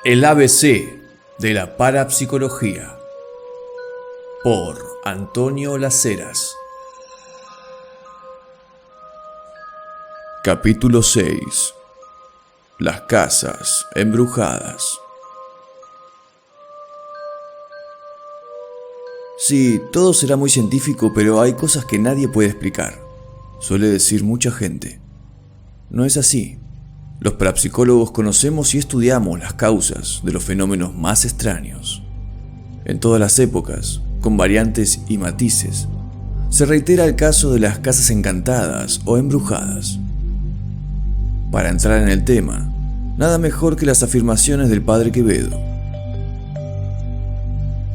El ABC de la parapsicología, por Antonio Las Heras. Capítulo 6. Las casas embrujadas. Sí, todo será muy científico, pero hay cosas que nadie puede explicar, suele decir mucha gente. No es así. Los parapsicólogos conocemos y estudiamos las causas de los fenómenos más extraños. En todas las épocas, con variantes y matices, se reitera el caso de las casas encantadas o embrujadas. Para entrar en el tema, nada mejor que las afirmaciones del padre Quevedo.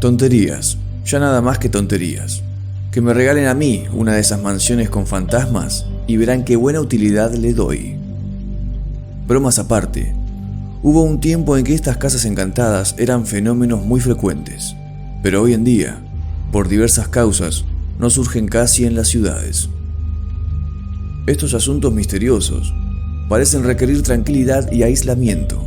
Tonterías, ya nada más que tonterías. Que me regalen a mí una de esas mansiones con fantasmas y verán qué buena utilidad le doy. Bromas aparte, hubo un tiempo en que estas casas encantadas eran fenómenos muy frecuentes, pero hoy en día, por diversas causas, no surgen casi en las ciudades. Estos asuntos misteriosos parecen requerir tranquilidad y aislamiento.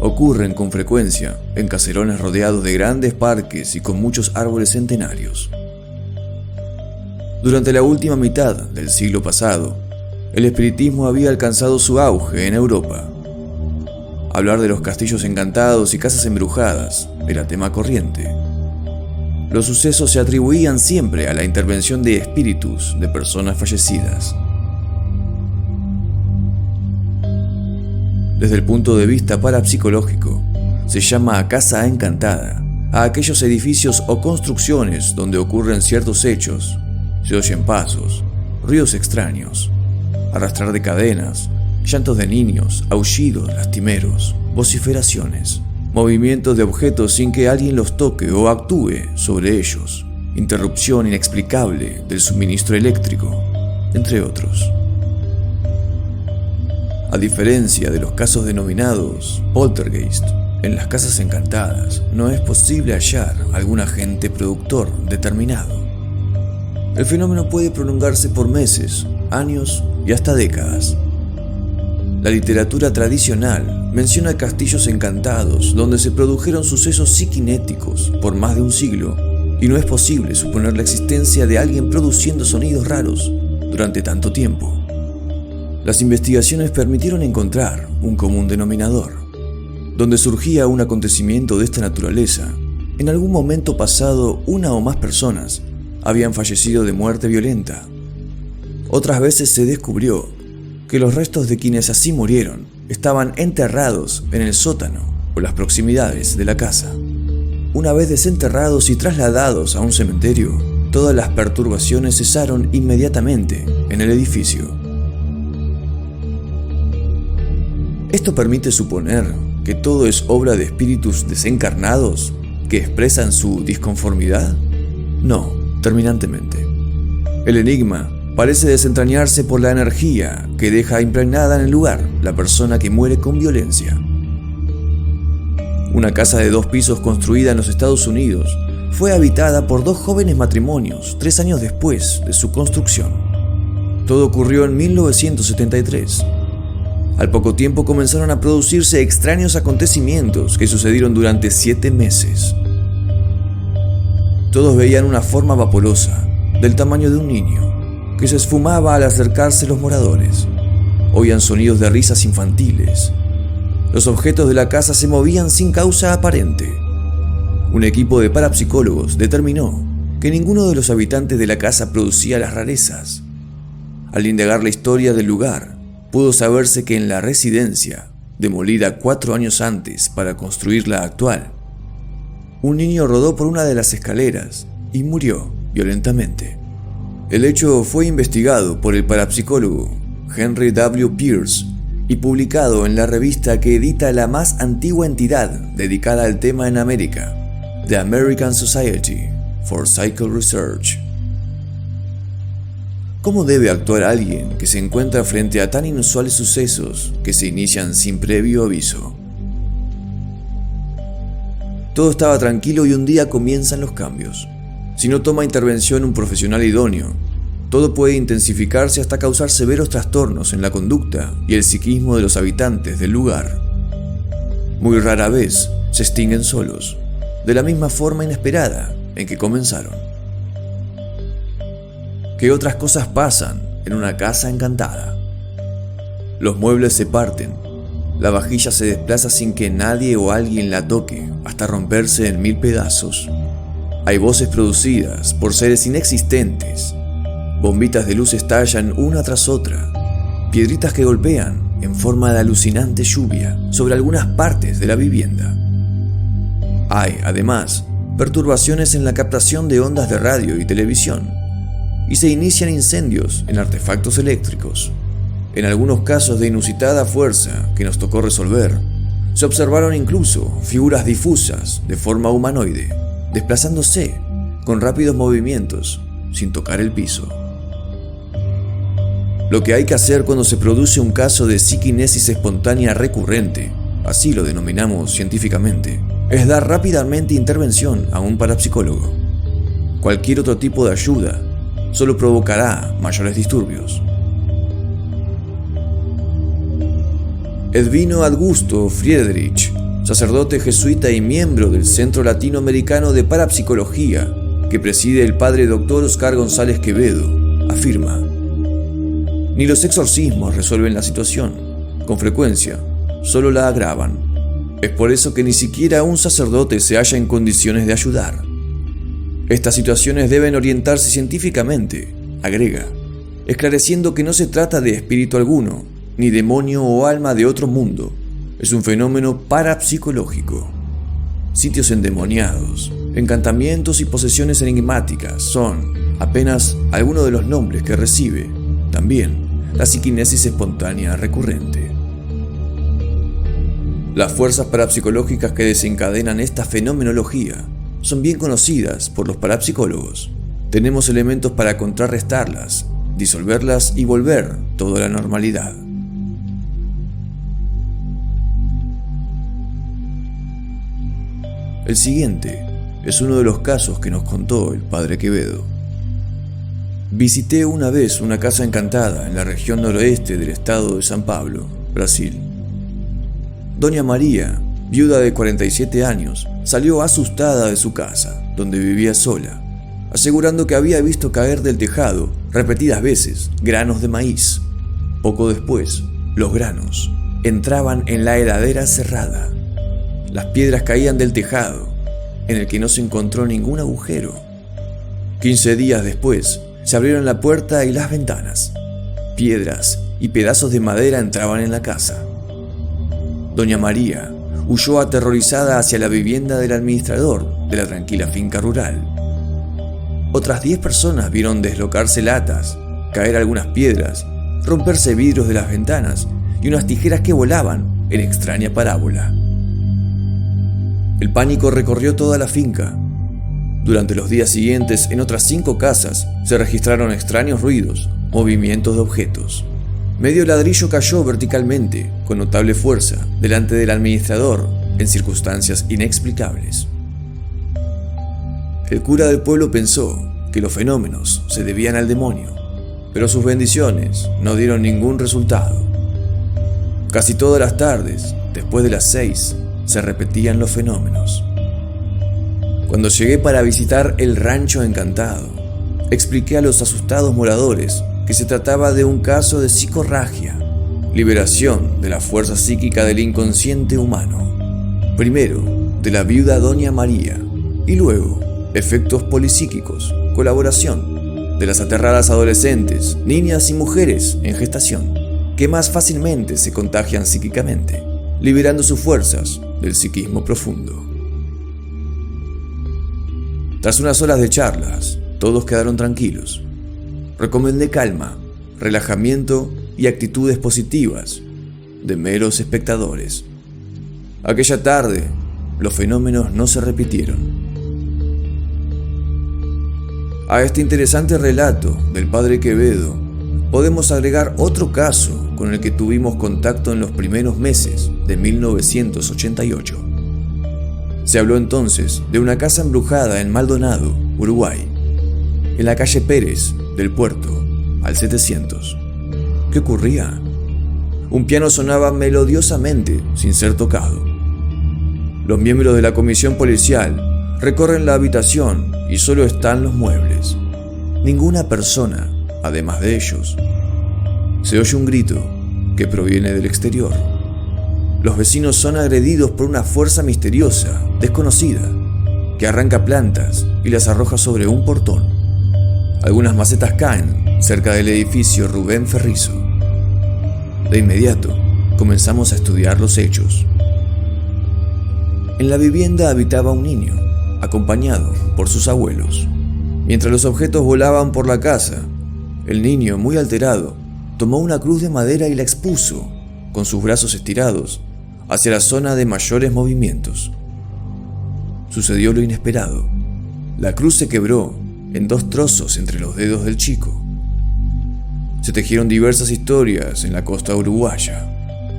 Ocurren con frecuencia en caserones rodeados de grandes parques y con muchos árboles centenarios. Durante la última mitad del siglo pasado, el espiritismo había alcanzado su auge en Europa. Hablar de los castillos encantados y casas embrujadas era tema corriente. Los sucesos se atribuían siempre a la intervención de espíritus de personas fallecidas. Desde el punto de vista parapsicológico, se llama a casa encantada a aquellos edificios o construcciones donde ocurren ciertos hechos, se oyen pasos, ruidos extraños, arrastrar de cadenas, llantos de niños, aullidos lastimeros, vociferaciones, movimientos de objetos sin que alguien los toque o actúe sobre ellos, interrupción inexplicable del suministro eléctrico, entre otros. A diferencia de los casos denominados poltergeist, en las casas encantadas no es posible hallar algún agente productor determinado. El fenómeno puede prolongarse por meses, años y hasta décadas. La literatura tradicional menciona castillos encantados donde se produjeron sucesos psiquinéticos por más de un siglo y no es posible suponer la existencia de alguien produciendo sonidos raros durante tanto tiempo. Las investigaciones permitieron encontrar un común denominador. Donde surgía un acontecimiento de esta naturaleza, en algún momento pasado una o más personas habían fallecido de muerte violenta. Otras veces se descubrió que los restos de quienes así murieron estaban enterrados en el sótano o las proximidades de la casa. Una vez desenterrados y trasladados a un cementerio, todas las perturbaciones cesaron inmediatamente en el edificio. Esto permite suponer que todo es obra de espíritus desencarnados que expresan su disconformidad. No, terminantemente. El enigma parece desentrañarse por la energía que deja impregnada en el lugar la persona que muere con violencia. Una casa de 2 pisos construida en los Estados Unidos fue habitada por 2 jóvenes matrimonios 3 años después de su construcción. Todo ocurrió en 1973. Al poco tiempo comenzaron a producirse extraños acontecimientos que sucedieron durante 7 meses. Todos veían una forma vaporosa, del tamaño de un niño, que se esfumaba al acercarse los moradores. Oían sonidos de risas infantiles. Los objetos de la casa se movían sin causa aparente. Un equipo de parapsicólogos determinó que ninguno de los habitantes de la casa producía las rarezas. Al indagar la historia del lugar, pudo saberse que en la residencia, demolida 4 años antes para construir la actual, un niño rodó por una de las escaleras y murió violentamente. El hecho fue investigado por el parapsicólogo Henry W. Pierce y publicado en la revista que edita la más antigua entidad dedicada al tema en América, The American Society for Psychic Research. ¿Cómo debe actuar alguien que se encuentra frente a tan inusuales sucesos que se inician sin previo aviso? Todo estaba tranquilo y un día comienzan los cambios. Si no toma intervención un profesional idóneo, todo puede intensificarse hasta causar severos trastornos en la conducta y el psiquismo de los habitantes del lugar. Muy rara vez se extinguen solos, de la misma forma inesperada en que comenzaron. ¿Qué otras cosas pasan en una casa encantada? Los muebles se parten, la vajilla se desplaza sin que nadie o alguien la toque hasta romperse en 1000 pedazos. Hay voces producidas por seres inexistentes, bombitas de luz estallan una tras otra, piedritas que golpean en forma de alucinante lluvia sobre algunas partes de la vivienda. Hay, además, perturbaciones en la captación de ondas de radio y televisión, y se inician incendios en artefactos eléctricos. En algunos casos de inusitada fuerza que nos tocó resolver, se observaron incluso figuras difusas de forma humanoide, desplazándose con rápidos movimientos sin tocar el piso. Lo que hay que hacer cuando se produce un caso de psiquinesis espontánea recurrente, así lo denominamos científicamente, es dar rápidamente intervención a un parapsicólogo. Cualquier otro tipo de ayuda solo provocará mayores disturbios. Edvino Augusto Friedrich, sacerdote jesuita y miembro del Centro Latinoamericano de Parapsicología, que preside el padre Dr. Oscar González Quevedo, afirma: ni los exorcismos resuelven la situación, con frecuencia solo la agravan. Es por eso que ni siquiera un sacerdote se halla en condiciones de ayudar. Estas situaciones deben orientarse científicamente, agrega, esclareciendo que no se trata de espíritu alguno, ni demonio o alma de otro mundo. Es un fenómeno parapsicológico. Sitios endemoniados, encantamientos y posesiones enigmáticas son apenas algunos de los nombres que recibe también la psiquinesis espontánea recurrente. Las fuerzas parapsicológicas que desencadenan esta fenomenología son bien conocidas por los parapsicólogos. Tenemos elementos para contrarrestarlas, disolverlas y volver todo a la normalidad. El siguiente es uno de los casos que nos contó el padre Quevedo. Visité una vez una casa encantada en la región noroeste del estado de San Pablo, Brasil. Doña María, viuda de 47 años, salió asustada de su casa, donde vivía sola, asegurando que había visto caer del tejado repetidas veces granos de maíz. Poco después, los granos entraban en la heladera cerrada. Las piedras caían del tejado, en el que no se encontró ningún agujero. 15 días después, se abrieron la puerta y las ventanas. Piedras y pedazos de madera entraban en la casa. Doña María huyó aterrorizada hacia la vivienda del administrador de la tranquila finca rural. Otras 10 personas vieron deslocarse latas, caer algunas piedras, romperse vidrios de las ventanas y unas tijeras que volaban en extraña parábola. El pánico recorrió toda la finca. Durante los días siguientes, en otras 5 casas, se registraron extraños ruidos, movimientos de objetos. Medio ladrillo cayó verticalmente, con notable fuerza, delante del administrador, en circunstancias inexplicables. El cura del pueblo pensó que los fenómenos se debían al demonio, pero sus bendiciones no dieron ningún resultado. Casi todas las tardes, después de las 6, se repetían los fenómenos. Cuando llegué para visitar el rancho encantado, expliqué a los asustados moradores que se trataba de un caso de psicorragia, liberación de la fuerza psíquica del inconsciente humano, primero de la viuda Doña María y luego efectos polipsíquicos, colaboración de las aterradas adolescentes, niñas y mujeres en gestación, que más fácilmente se contagian psíquicamente, liberando sus fuerzas del psiquismo profundo. Tras unas horas de charlas, todos quedaron tranquilos. Recomendé calma, relajamiento y actitudes positivas de meros espectadores. Aquella tarde, los fenómenos no se repitieron. A este interesante relato del padre Quevedo, podemos agregar otro caso con el que tuvimos contacto en los primeros meses de 1988. Se habló entonces de una casa embrujada en Maldonado, Uruguay, en la calle Pérez del Puerto, al 700. ¿Qué ocurría? Un piano sonaba melodiosamente sin ser tocado. Los miembros de la comisión policial recorren la habitación y solo están los muebles. Ninguna persona, además de ellos. Se oye un grito que proviene del exterior. Los vecinos son agredidos por una fuerza misteriosa, desconocida, que arranca plantas y las arroja sobre un portón. Algunas macetas caen cerca del edificio Rubén Ferrizo. De inmediato, comenzamos a estudiar los hechos. En la vivienda habitaba un niño, acompañado por sus abuelos. Mientras los objetos volaban por la casa, el niño, muy alterado, tomó una cruz de madera y la expuso, con sus brazos estirados, hacia la zona de mayores movimientos. Sucedió lo inesperado. La cruz se quebró en 2 trozos entre los dedos del chico. Se tejieron diversas historias en la costa uruguaya,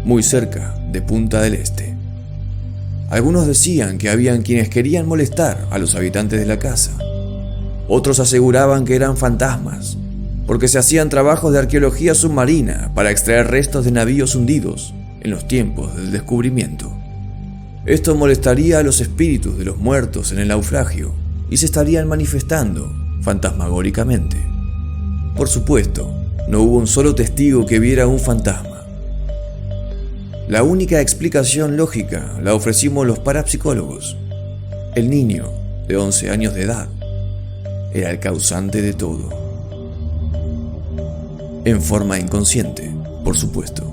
muy cerca de Punta del Este. Algunos decían que habían quienes querían molestar a los habitantes de la casa. Otros aseguraban que eran fantasmas, porque se hacían trabajos de arqueología submarina para extraer restos de navíos hundidos en los tiempos del descubrimiento. Esto molestaría a los espíritus de los muertos en el naufragio y se estarían manifestando fantasmagóricamente. Por supuesto, no hubo un solo testigo que viera un fantasma. La única explicación lógica la ofrecimos los parapsicólogos. El niño, de 11 años de edad, era el causante de todo. En forma inconsciente, por supuesto.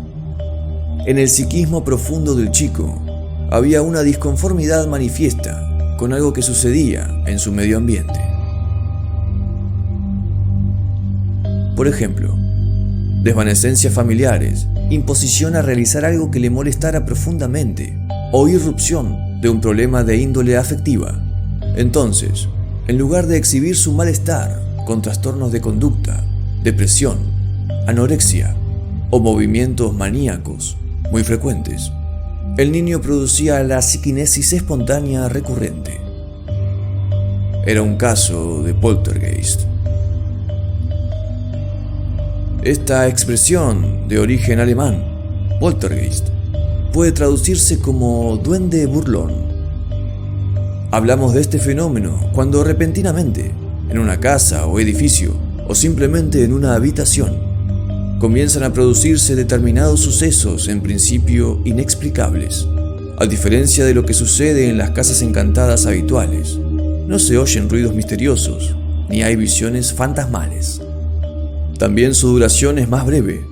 En el psiquismo profundo del chico había una disconformidad manifiesta con algo que sucedía en su medio ambiente. Por ejemplo, desvanecencias familiares, imposición a realizar algo que le molestara profundamente o irrupción de un problema de índole afectiva. Entonces, en lugar de exhibir su malestar con trastornos de conducta, depresión, anorexia o movimientos maníacos muy frecuentes, el niño producía la psiquinesis espontánea recurrente. Era un caso de poltergeist. Esta expresión de origen alemán, poltergeist, puede traducirse como duende burlón. Hablamos de este fenómeno cuando repentinamente, en una casa o edificio, o simplemente en una habitación, comienzan a producirse determinados sucesos en principio inexplicables. A diferencia de lo que sucede en las casas encantadas habituales, no se oyen ruidos misteriosos, ni hay visiones fantasmales. También su duración es más breve.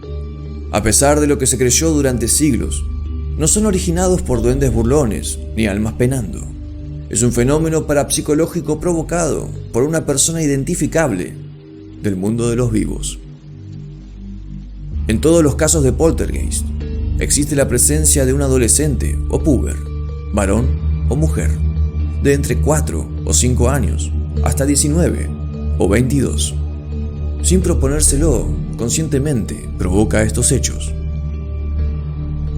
A pesar de lo que se creyó durante siglos, no son originados por duendes burlones ni almas penando. Es un fenómeno parapsicológico provocado por una persona identificable del mundo de los vivos. En todos los casos de poltergeist, existe la presencia de un adolescente o puber, varón o mujer, de entre 4 o 5 años hasta 19 o 22. Sin proponérselo, conscientemente provoca estos hechos.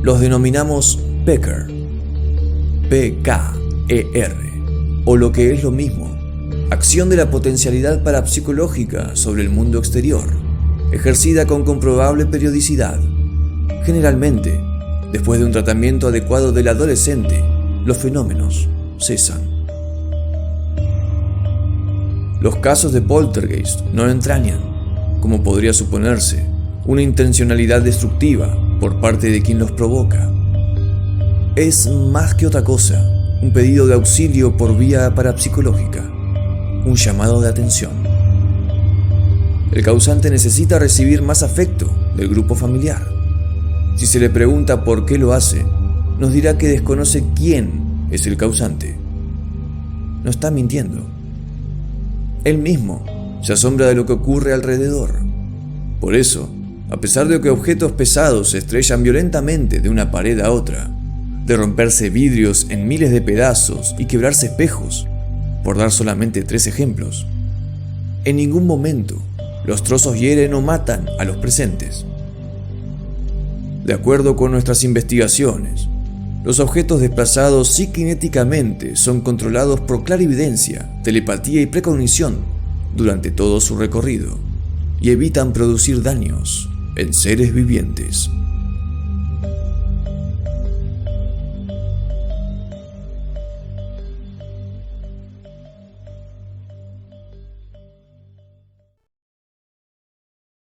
Los denominamos Peker, P-K-E-R, o lo que es lo mismo, acción de la potencialidad parapsicológica sobre el mundo exterior, ejercida con comprobable periodicidad. Generalmente, después de un tratamiento adecuado del adolescente, los fenómenos cesan. Los casos de poltergeist no entrañan, como podría suponerse, una intencionalidad destructiva por parte de quien los provoca. Es más que otra cosa, un pedido de auxilio por vía parapsicológica, un llamado de atención. El causante necesita recibir más afecto del grupo familiar. Si se le pregunta por qué lo hace, nos dirá que desconoce quién es el causante. No está mintiendo. Él mismo se asombra de lo que ocurre alrededor. Por eso, a pesar de que objetos pesados se estrellan violentamente de una pared a otra, de romperse vidrios en miles de pedazos y quebrarse espejos, por dar solamente 3 ejemplos, en ningún momento los trozos hieren o matan a los presentes. De acuerdo con nuestras investigaciones, los objetos desplazados psiquinéticamente son controlados por clarividencia, telepatía y precognición durante todo su recorrido y evitan producir daños en seres vivientes.